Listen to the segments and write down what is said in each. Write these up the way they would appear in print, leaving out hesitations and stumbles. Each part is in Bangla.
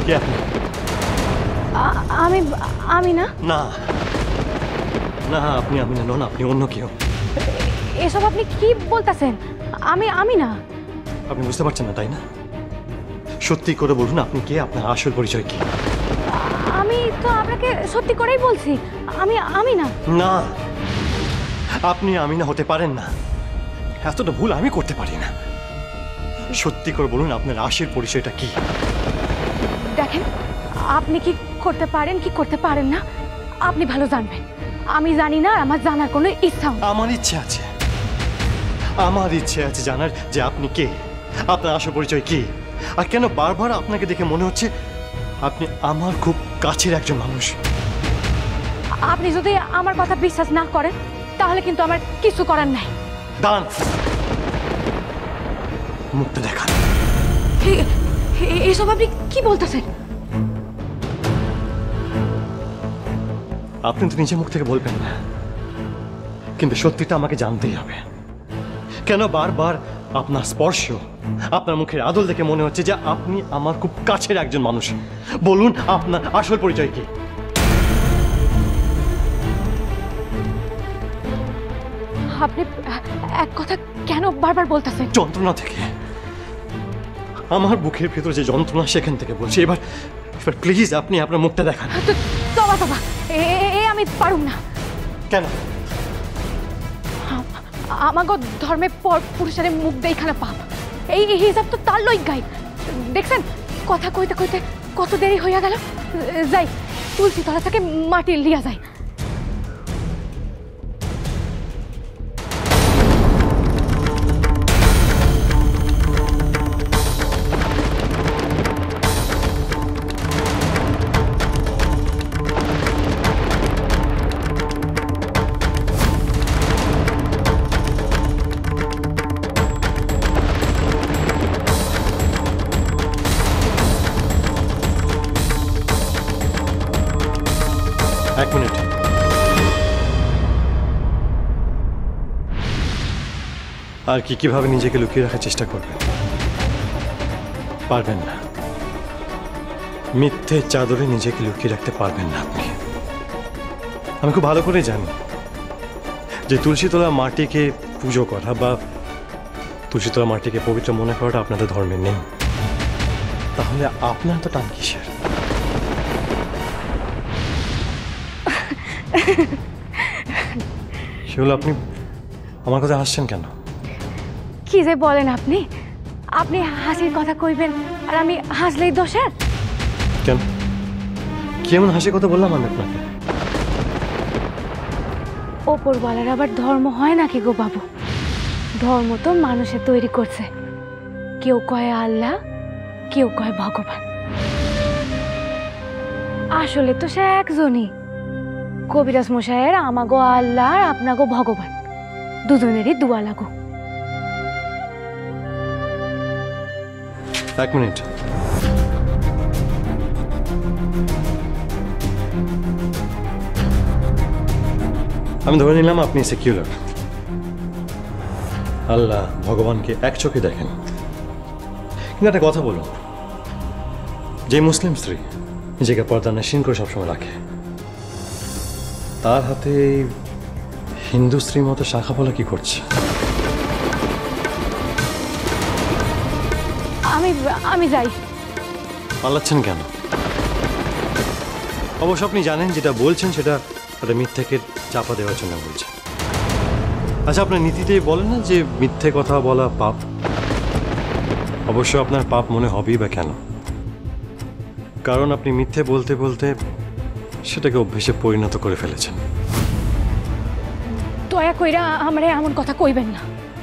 কে আপনি? আমি আমি না না না, আপনি আমি না নন, আপনি অন্য কেউ। এসব আপনি কি বলতেছেন? আমি না। আপনি বুঝতে পারছেন না তাই না? সত্যি করে বলুন আপনি কে, আপনার আসল পরিচয় কি? আমি তো আপনাকে সত্যি করেই বলছি, আমি না। না, আপনি আমি না হতে পারেন না, এতটা ভুল আমি করতে পারি না। সত্যি করে বলুন আপনার আসল পরিচয়টা কি? দেখেন, আপনি কি করতে পারেন কি করতে পারেন না আপনি ভালো জানবেন। আমি জানি না, আমার জানার কোনো ইচ্ছা নেই। আমার ইচ্ছে আছে, আমার ইচ্ছে আছে জানার যে আপনি কে, আপনার আসল পরিচয় কি, আর কেন বারবার আপনাকে দেখে মনে হচ্ছে আপনি আমার খুব কাছের একজন মানুষ। আপনি যদি আমার কথা বিশ্বাস না করেন তাহলে কিন্তু আমার কিছু করার নাই। দাঁড়ান, মুখটা দেখান। এসব আপনি কি বলতেছেন? আপনি তো নিজের মুখ থেকে বলবেন না, কিন্তু সত্যিটা আমাকে জানতেই হবে। কেন বারবার আপনার স্পর্শ, আপনার মুখের আদল দেখে মনে হচ্ছে যে আপনি আমার খুব কাছের একজন মানুষ। বলুন আপনার আসল পরিচয় কি? আপনি এক কথা কেন বারবার বলতেছেন? যন্ত্রণা থেকে, আমার বুকের ভেতর যে যন্ত্রণা সেখান থেকে বলছি। এবার এবার প্লিজ আপনি আপনার মুখটা দেখান। তবা তবা, আমি পারুম না। কেন? আমাগো ধর্মে পর পুরুষের মুখ দেখানো পাপ, এই হিসাব তো তার লই গাই। দেখছেন কথা কইতে কইতে কত দেরি হইয়া গেল। যাই তুলসী তলা থেকে মাটি লিয়া যায়। এক মিনিট। আর কিভাবে নিজেকে লুকিয়ে রাখার চেষ্টা করবেন? পারবেন না, মিথ্যে চাদরে নিজেকে লুকিয়ে রাখতে পারবেন না আপনি। আমি খুব ভালো করে জানি যে তুলসীতলা মাটিকে পুজো করা বা তুলসীতলা মাটিকে পবিত্র মনে করাটা আপনাদের ধর্মে নেই। তাহলে আপনার তো টান কিসের? সেগুলো আপনি আমার কথা হাসছেন কেন? কি যে বলেন আপনি? আপনি হাসির কথা কইবেন আর আমি হাসলেই দোষের? কেন, কেমন হাসির কথা বললাম আমি আপনাকে? ওপরওয়ালার আবার ধর্ম হয় নাকি গো বাবু? ধর্ম তো মানুষে তৈরি করছে। কেউ কয় আল্লাহ, কেউ কয় ভগবান। আসলে তো সে একজনই। কবিরাজ মশাইয়ের আমাগো আল্লাহ আর আপনাগো ভগবান, দুজনেরই দোয়া লাগো। এক মিনিট। আমি ধরে নিলাম আপনি সেকুলার, আল্লাহ ভগবানকে এক চোখে দেখেন। কিন্তু একটা কথা বলুন, যে মুসলিম স্ত্রী নিজেকে পর্দা নাশিন করে সবসময় রাখে, তার হাতে হিন্দু স্ত্রীর মতো শাখা বলা কি করছে? আমি যাই। পালাচ্ছেন কেন? অবশ্য আপনি জানেন যেটা বলছেন সেটা মিথ্যেকে চাপা দেওয়ার জন্য বলছেন। আচ্ছা, আপনার নীতিতেই বলেন না যে মিথ্যে কথা বলা পাপ? অবশ্য আপনার পাপ মনে হবেই বা কেন? কারণ আপনি মিথ্যে বলতে বলতে সেটাকে অভ্যেসে পরিণত করে ফেলেছেন। দয়া কইরা আমারে এমন কথা কইবেন না।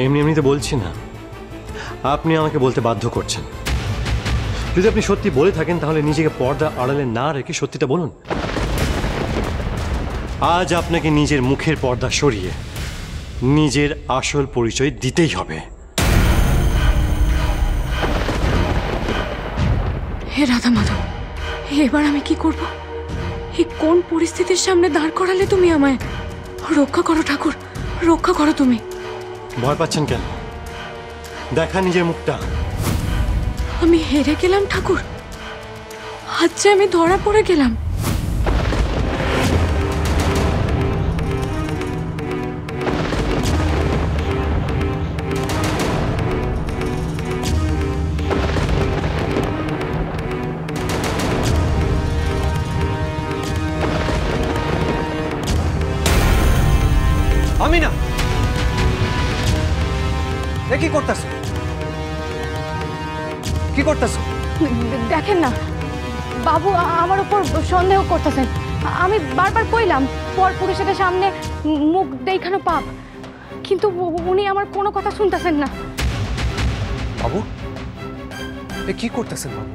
এমনি এমনিতে বলছি না, আপনি আমাকে বলতে বাধ্য করছেন। যদি আপনি সত্যি বলে থাকেন তাহলে নিজেকে পর্দা আড়ালে না রেখে সত্যিটা বলুন। আজ আপনাকে নিজের মুখের পর্দা সরিয়ে নিজের আসল পরিচয় দিতেই হবে। হে রাধা মাধব, এবার আমি কি করব? এই কোন পরিস্থিতির সামনে দাঁড় করালে তুমি আমায়? রক্ষা করো ঠাকুর, রক্ষা করো তুমি। ভয় পাচ্ছেন কেন? দেখা নিজের মুখটা। আমি হেরে গেলাম ঠাকুর, আচ্ছা আমি ধরা পড়ে গেলাম। আমি না কি করতেছ, কি করতেছ? দেখেন না বাবু আমার উপর সন্দেহ করতেছেন। আমি বারবার কইলাম পর পুরুষের সামনে মুখ দেখানো পাপ, কিন্তু উনি আমার কোনো কথা শুনতেছেন না। বাবু কি করতেছেন বাবু?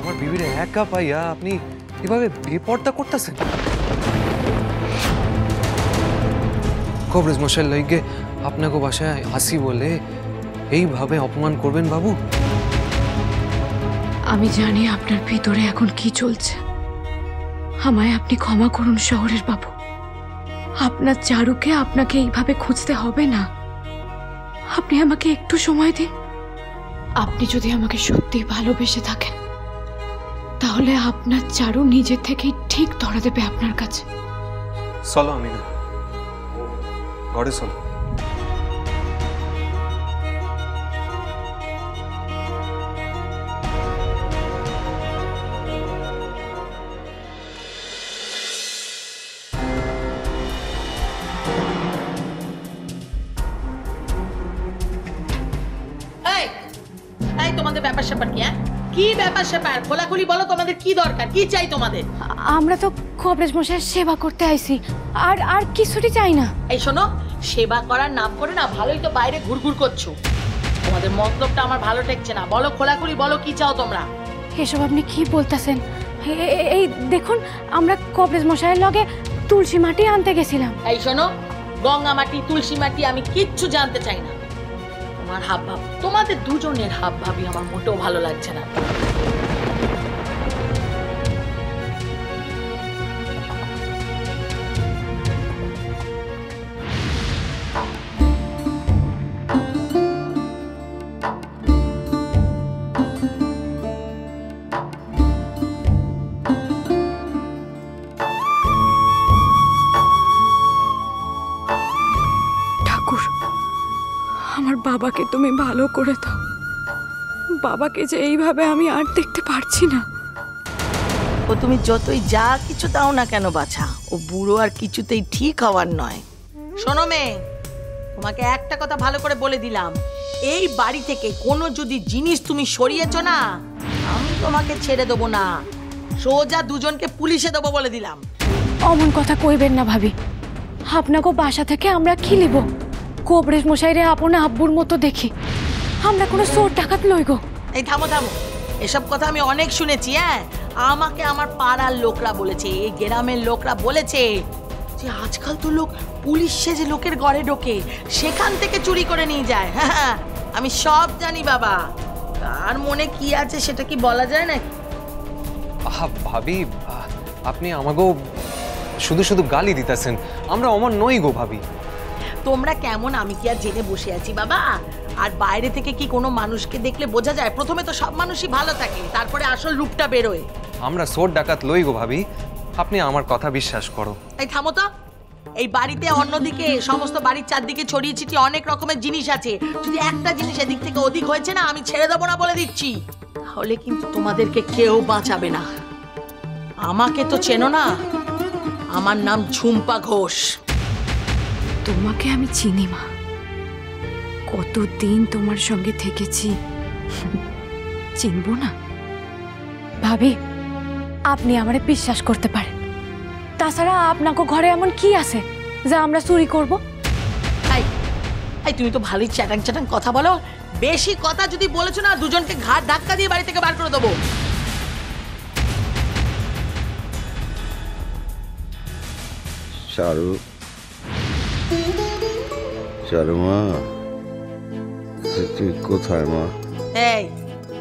আমার বিবির একা পাইয়া আপনি এভাবে বেপর্দা করতেছেন? কবরেজ মশাই লাইগে আপনাকে বাসায় আসি বলে এইভাবে অপমান করবেন বাবু? আমি জানি আপনার ভিতরে এখন কি চলছে। আমায় আপনি ক্ষমা করুন শহরের বাবু। আপনার চারুকে আপনাকে এইভাবে খুঁজতে হবে না। আপনি আমাকে একটু সময় দিন। আপনি যদি আমাকে সত্যি ভালোবেসে থাকেন তাহলে আপনার চারু নিজে থেকেই ঠিক ধরা দেবে আপনার কাছে। চলো আমি না ঘরে চলো। তোমাদের ব্যাপার স্যাপার কি? কি ব্যাপার স্যাপার খোলাখুলি বলো, তোমাদের কি দরকার, কি চাই তোমাদের? আমরা তো কবরেজ মশাইয়ের সেবা করতে আইছি, আর আর কিছুই চাই না। এই শোনো, সেবা করার নাম করে না ভালোই তো বাইরে ঘুরঘুর করছো। তোমাদের মতলবটা আমার ভালো ঠেকছে না। বলো খোলাখুলি বলো, কি চাও তোমরা? এসব আপনি কি বলতেছেন? এই দেখুন আমরা কবরেজ মশাইয়ের লগে তুলসী মাটি আনতে গেছিলাম। এই শোনো, গঙ্গা মাটি তুলসী মাটি আমি কিচ্ছু জানতে চাই না। তোমার হাব ভাব, তোমাদের দুজনের হাব ভাবই আমার মোটেও ভালো লাগছে না। আমার বাবাকে তুমি ভালো করে দাও। বাবাকে যে এইভাবে আমি আর দেখতে পারছি না। ও তুমি যতই যা কিছু দাও না কেন বাছা, ও বুড়ো আর কিছুতেই ঠিক হওয়ার নয়। শোনো মেয়ে, তোমাকে একটা কথা ভালো করে বলে দিলাম, এই বাড়ি থেকে কোনো যদি জিনিস তুমি সরিয়েছো না, আমি তোমাকে ছেড়ে দেবো না, সোজা দুজনকে পুলিশে দেবো বলে দিলাম। অমন কথা কইবেন না ভাবি। আপনাকে বাসা থেকে আমরা খিলিব। কবরেজ মশাইরে আপনা আব্বুর মতো দেখি। আমরা কোনো চোর ডাকাত লই গো। এই থামো থামো, এসব কথা আমি অনেক শুনেছি। হ্যাঁ, আমাকে আমার পাড়ার লোকরা বলেছে, এই গ্রামের লোকরা বলেছে যে আজকাল তো লোক পুলিশ সেজে লোকের ঘরে ঢোকে, সেখান থেকে চুরি করে নিয়ে যায়। হ্যাঁ, আমি সব জানি বাবা। কার মনে কি আছে সেটা কি বলা যায় নাকি? ভাবি আপনি আমাকেও শুধু শুধু গালি দিতেছেন। আমরা অমন নই গো ভাবি। তোমরা কেমন আমি কি আর জেনে বসে আছি বাবা? আর বাইরে থেকে কি কোনো মানুষকে দেখলে বোঝা যায়? প্রথমে তো সব মানুষই ভালো থাকে, তারপরে আসল রূপটা বেরোয়। আমরা চোর ডাকাত লই গো ভাবি, আপনি আমার কথা বিশ্বাস করো। এই থামো তো, এই বাড়িতে অন্যদিকে সমস্ত বাড়ির চারদিকে ছড়িয়ে ছিটিয়ে অনেক রকমের জিনিস আছে। যদি একটা জিনিস এদিক থেকে ওদিক হয়েছে না, আমি ছেড়ে দেবো না বলে দিচ্ছি। তাহলে কিন্তু তোমাদেরকে কেউ বাঁচাবে না। আমাকে তো চেনো না, আমার নাম ঝুম্পা ঘোষ। তোমাকে আমি চিনি মা, কতদিন তোমার সঙ্গে থেকেছি, চিনবো না? ভাবি আপনি আমারে বিশ্বাস করতে পারেন। তাছাড়া আপনাকে ঘরে এমন কি আছে যা আমরা চুরি করব? এই তুমি তো ভালোই চ্যাটাং চ্যাটাং কথা বলো। বেশি কথা যদি বলেছো না, দুজনকে ঘাট ধাক্কা দিয়ে বাড়ি থেকে বার করে দেবো। চারু, চারু মা, তুই কোথায় মা? এই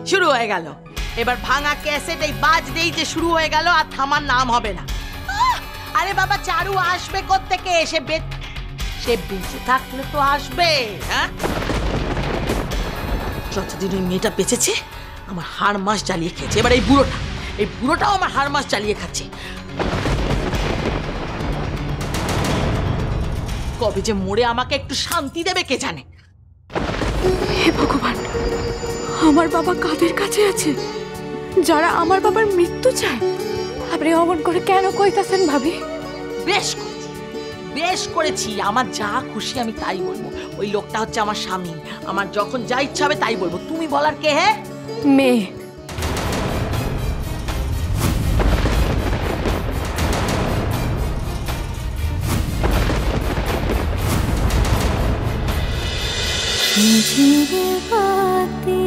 শুরু হয়ে গেল এবার ভাঙা ক্যাসেট। এই বাজ দেই যে শুরু হয়ে গেল, আর থামার নাম হবে না। আরে বাবা, চারু আসবে কোত্থেকে? সে বেঁচে থাকলে তো আসবে। হ্যাঁ, যতদিন ওই মেয়েটা বেঁচেছে আমার হাড় মাস জ্বালিয়ে খেয়েছে। এবার এই বুড়োটাও আমার হাড় মাস জ্বালিয়ে খাচ্ছে। কবে যে মরে আমাকে একটু শান্তি দেবে কে জানে। হে ভগবান, আমার বাবা কাদের কাছে আছে যারা আমার বাবার মৃত্যু চায়? আপনি অমন করে কেন কইতাছেন ভাবি? বেশ করেছি। আমার যা খুশি আমি তাই বলবো। ওই লোকটা হচ্ছে আমার স্বামী। আমার যখন যা ইচ্ছা হবে তাই বলবো। তুমি বলার কে? হ্যাঁ, মেয়ে। ঝিরে বাতি